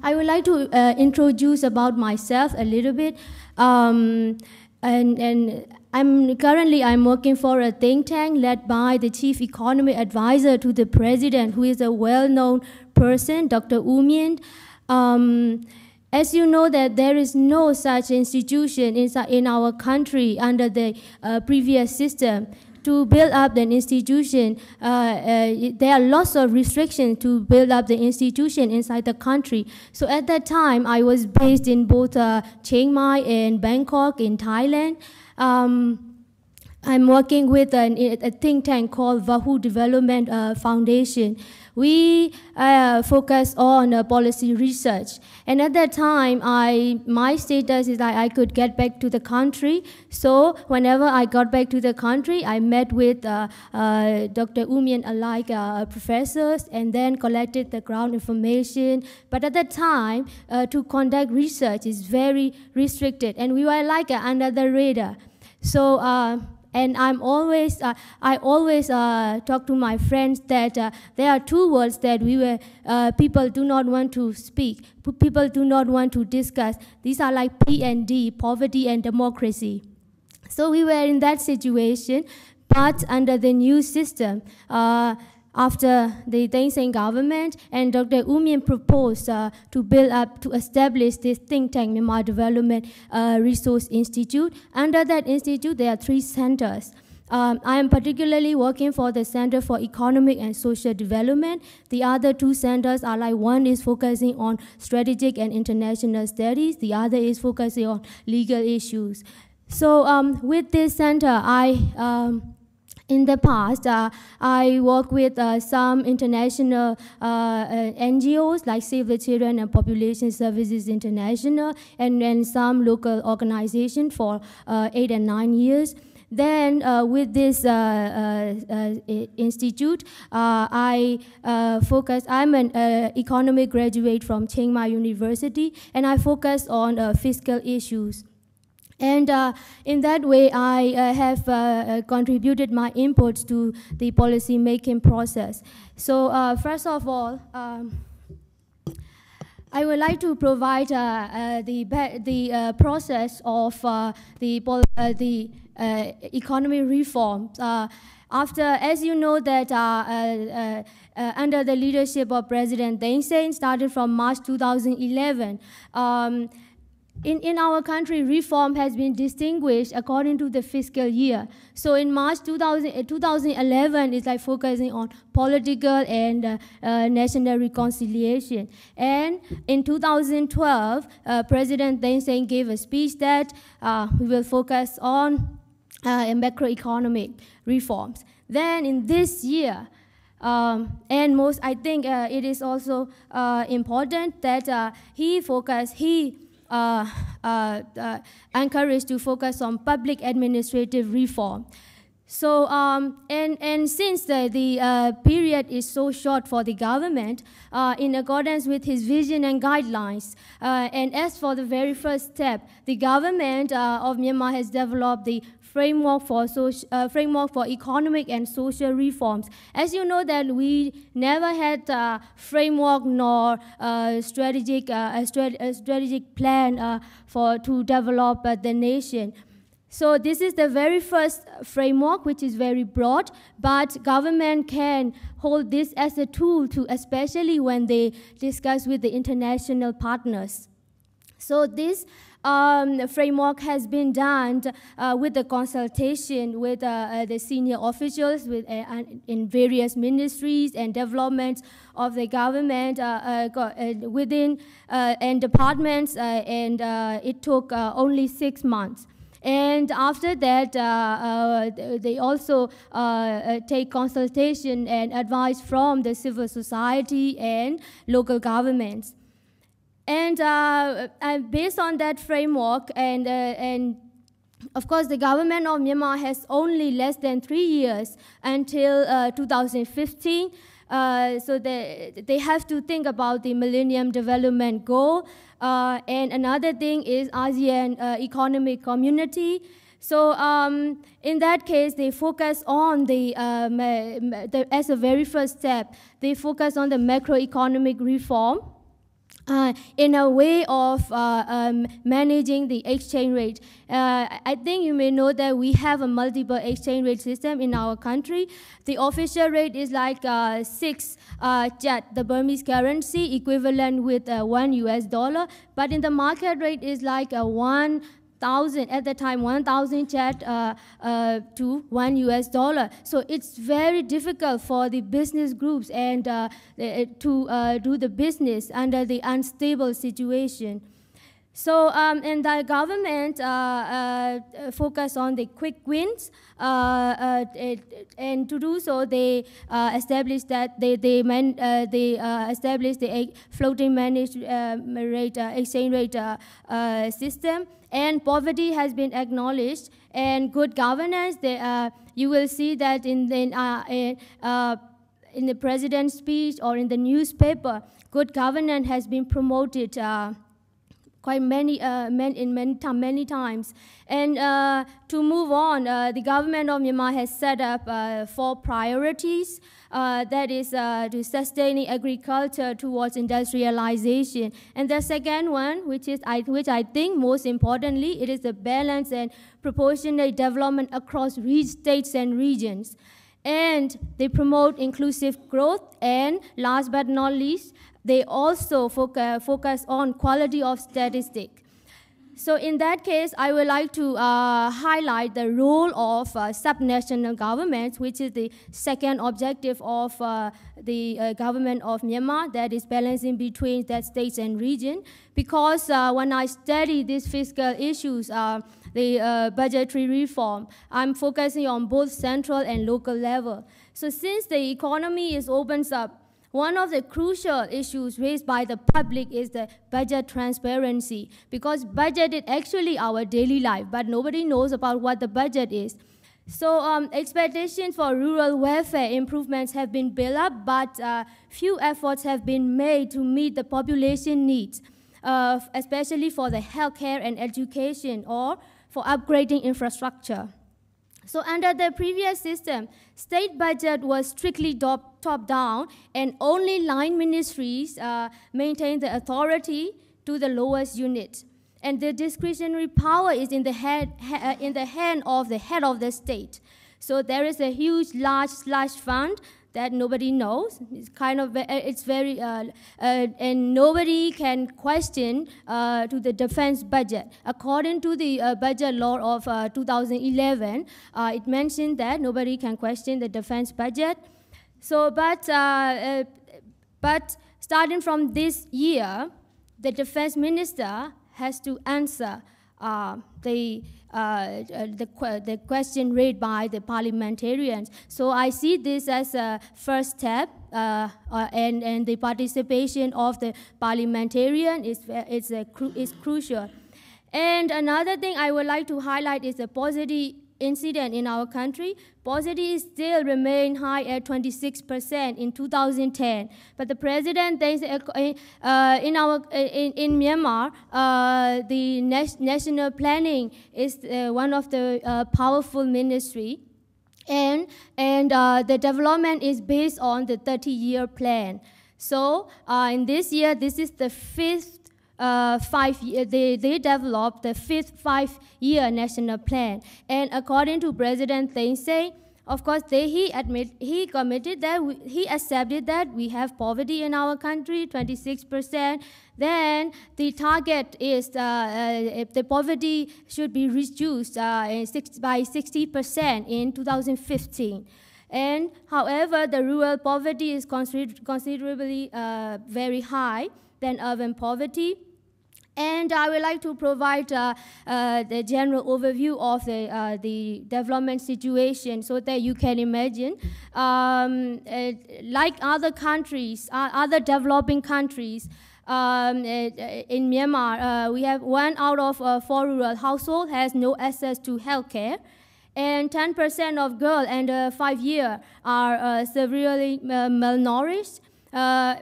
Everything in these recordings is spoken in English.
I would like to introduce about myself a little bit. And I'm working for a think tank led by the chief economic advisor to the president, who is a well-known person, Dr. U Mien. As you know, that there is no such institution in our country under the previous system. To build up the institution, there are lots of restrictions to build up the institution inside the country. So at that time, I was based in both Chiang Mai and Bangkok in Thailand. I'm working with a think tank called Vahu Development Foundation. We focus on policy research. And at that time, my status is that I could get back to the country. So whenever I got back to the country, I met with Dr. U Mien alike professors and then collected the ground information. But at that time, to conduct research is very restricted. And we were like under the radar. So, and I always talk to my friends that there are two words that people do not want to speak, people do not want to discuss. These are like P and D, poverty and democracy. So we were in that situation, but under the new system, after the Thein Sein government, and Dr. U Mien proposed to establish this think tank, Myanmar Development Resource Institute. Under that institute, there are 3 centers. I am particularly working for the Center for Economic and Social Development. The other 2 centers are like, one is focusing on strategic and international studies, the other is focusing on legal issues. So with this center, in the past, I work with some international NGOs like Save the Children and Population Services International, and some local organizations for 8 and 9 years. Then with this institute, I'm an economic graduate from Chiang Mai University, and I focus on fiscal issues. And in that way, I have contributed my inputs to the policy-making process. So first of all, I would like to provide the process of the economy reform. As you know that under the leadership of President Thein Sein, started from March 2011, in our country, reform has been distinguished according to the fiscal year. So in March 2011, it's like focusing on political and national reconciliation. And in 2012, President Thein Sein gave a speech that we will focus on macroeconomic reforms. Then in this year, and I think it is also important that he encouraged to focus on public administrative reform. So, and since the period is so short for the government, in accordance with his vision and guidelines, and as for the very first step, the government of Myanmar has developed the framework for economic and social reforms. As you know that we never had a framework nor a strategic plan to develop the nation. So this is the very first framework, which is very broad, but government can hold this as a tool to, especially when they discuss with the international partners. So this framework has been done with the consultation with the senior officials in various ministries and developments of the government within and departments, and it took only 6 months. And after that, they also take consultation and advice from the civil society and local governments. And based on that framework, and of course, the government of Myanmar has only less than 3 years until 2015. So they have to think about the Millennium Development Goal. And another thing is ASEAN Economic Community. So in that case, they focus on as a very first step, they focus on the macroeconomic reform. in a way of managing the exchange rate. I think you may know that we have a multiple exchange rate system in our country. The official rate is like 6 kyat, the Burmese currency, equivalent with $1, but in the market rate is like 1,000 at the time, 1,000 kyat to $1. So it's very difficult for the business groups and to do the business under the unstable situation. So, and the government focus on the quick wins, and to do so, they established that they established the floating managed rate exchange rate system, and poverty has been acknowledged, and good governance. You will see that in the president's speech or in the newspaper, good governance has been promoted. Quite many times. And to move on, the government of Myanmar has set up 4 priorities. That is to sustaining agriculture towards industrialization. And the second one, which I think most importantly, it is the balanced and proportionate development across states and regions. And they promote inclusive growth, and last but not least, they also focus on quality of statistics. So in that case, I would like to highlight the role of subnational governments, which is the second objective of the government of Myanmar, that is balancing between the states and region. Because when I study these fiscal issues, the budgetary reform, I'm focusing on both central and local level. So since the economy opens up, one of the crucial issues raised by the public is the budget transparency, because budget is actually our daily life, but nobody knows about what the budget is. So expectations for rural welfare improvements have been built up, but few efforts have been made to meet the population needs, especially for the healthcare and education or for upgrading infrastructure. So under the previous system, state budget was strictly top-down, and only line ministries maintained the authority to the lowest unit. And the discretionary power is in the hand of the head of the state. So there is a huge, large slush fund that nobody knows. It's kind of, it's very, and nobody can question to the defense budget. According to the budget law of 2011, it mentioned that nobody can question the defense budget. So, but starting from this year, the defense minister has to answer the question raised by the parliamentarians. So I see this as a first step, and the participation of the parliamentarian is crucial. And another thing I would like to highlight is the poverty incident in our country. Poverty still remain high at 26% in 2010. But the president thinks in Myanmar, the national planning is one of the powerful ministry, and the development is based on the 30-year plan. So in this year, this is the fifth 5-year, they developed the fifth 5-year national plan. And according to President Thein Sein, of course, he committed that, he accepted that we have poverty in our country, 26%. Then the target is the poverty should be reduced by 60% in 2015. And however, the rural poverty is considerably very high than urban poverty. And I would like to provide the general overview of the development situation so that you can imagine. Like other countries, other developing countries, in Myanmar, we have 1 out of 4 rural households has no access to healthcare. And 10% of girls under 5 years are severely malnourished.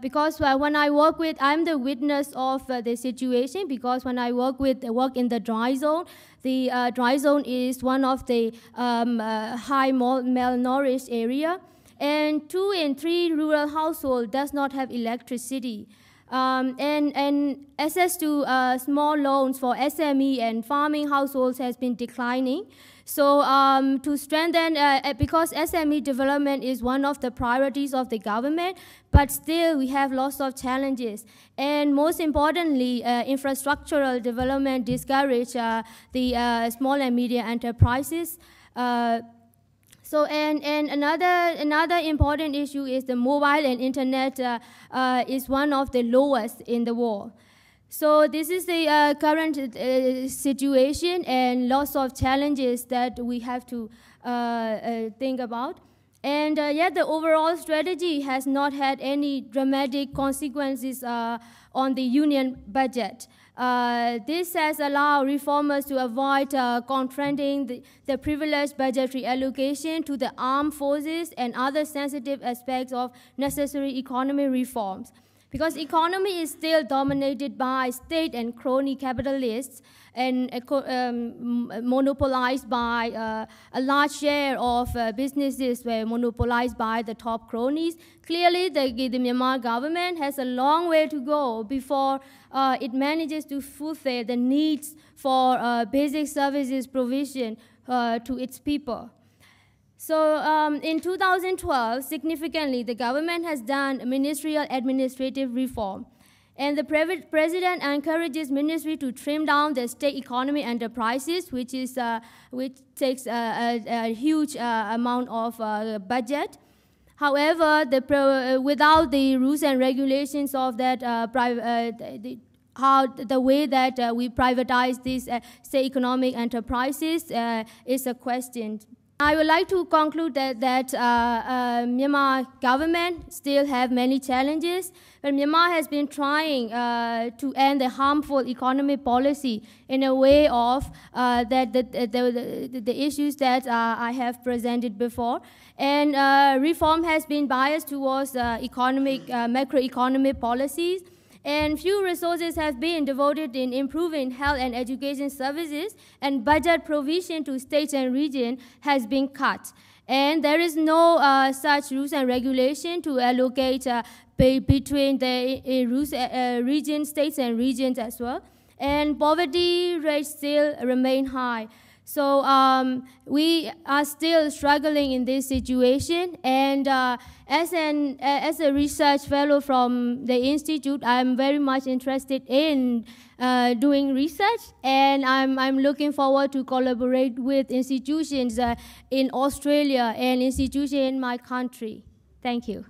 Because when I work with, I'm the witness of the situation, because when I work in the dry zone, the dry zone is one of the high malnourished area, and 2 in 3 rural households does not have electricity. And access to small loans for SME and farming households has been declining. So to strengthen, because SME development is one of the priorities of the government, but still we have lots of challenges. And most importantly, infrastructural development discourage the small and medium enterprises. And another important issue is the mobile and internet is one of the lowest in the world. So this is the current situation and lots of challenges that we have to think about. And yet the overall strategy has not had any dramatic consequences on the union budget. This has allowed reformers to avoid confronting the privileged budgetary allocation to the armed forces and other sensitive aspects of necessary economy reforms. Because economy is still dominated by state and crony capitalists and monopolized by a large share of businesses were monopolized by the top cronies. Clearly, the Myanmar government has a long way to go before it manages to fulfill the needs for basic services provision to its people. So in 2012, significantly, the government has done ministerial administrative reform. And the president encourages ministry to trim down the state economy enterprises, which takes a huge amount of budget. However, without the rules and regulations of that the way that we privatize these state economic enterprises is a question. I would like to conclude that Myanmar government still have many challenges, but Myanmar has been trying to end the harmful economic policy in a way of the issues that I have presented before. And reform has been biased towards macroeconomic policies. And few resources have been devoted in improving health and education services, and budget provision to states and regions has been cut. And there is no such rules and regulation to allocate between the regions, states and regions as well. And poverty rates still remain high. So we are still struggling in this situation, and as a research fellow from the institute, I'm very much interested in doing research, and I'm looking forward to collaborate with institutions in Australia and institutions in my country. Thank you.